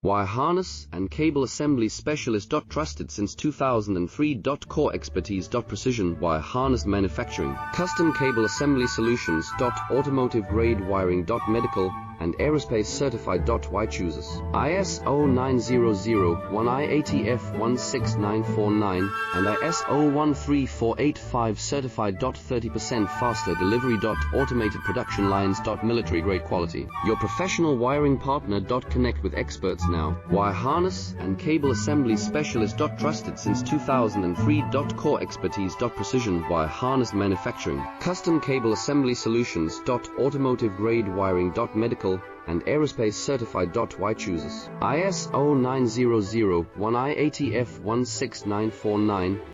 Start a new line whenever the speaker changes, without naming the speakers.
Wire harness and cable assembly specialist. Trusted since 2003. Core expertise. Precision wire harness manufacturing. Custom cable assembly solutions. Automotive grade wiring. Medical and aerospace certified. Why chooses ISO 9001 IATF 16949 and ISO 13485 certified. 30% faster delivery. Automated production lines. Military grade quality. Your professional wiring partner. Connect with experts now. Wire harness and cable assembly specialist. Trusted since 2003. Core expertise. Precision wire harness manufacturing. Custom cable assembly solutions. Automotive grade wiring. Medical and aerospace certified. Why chooses ISO 9001 IATF 16949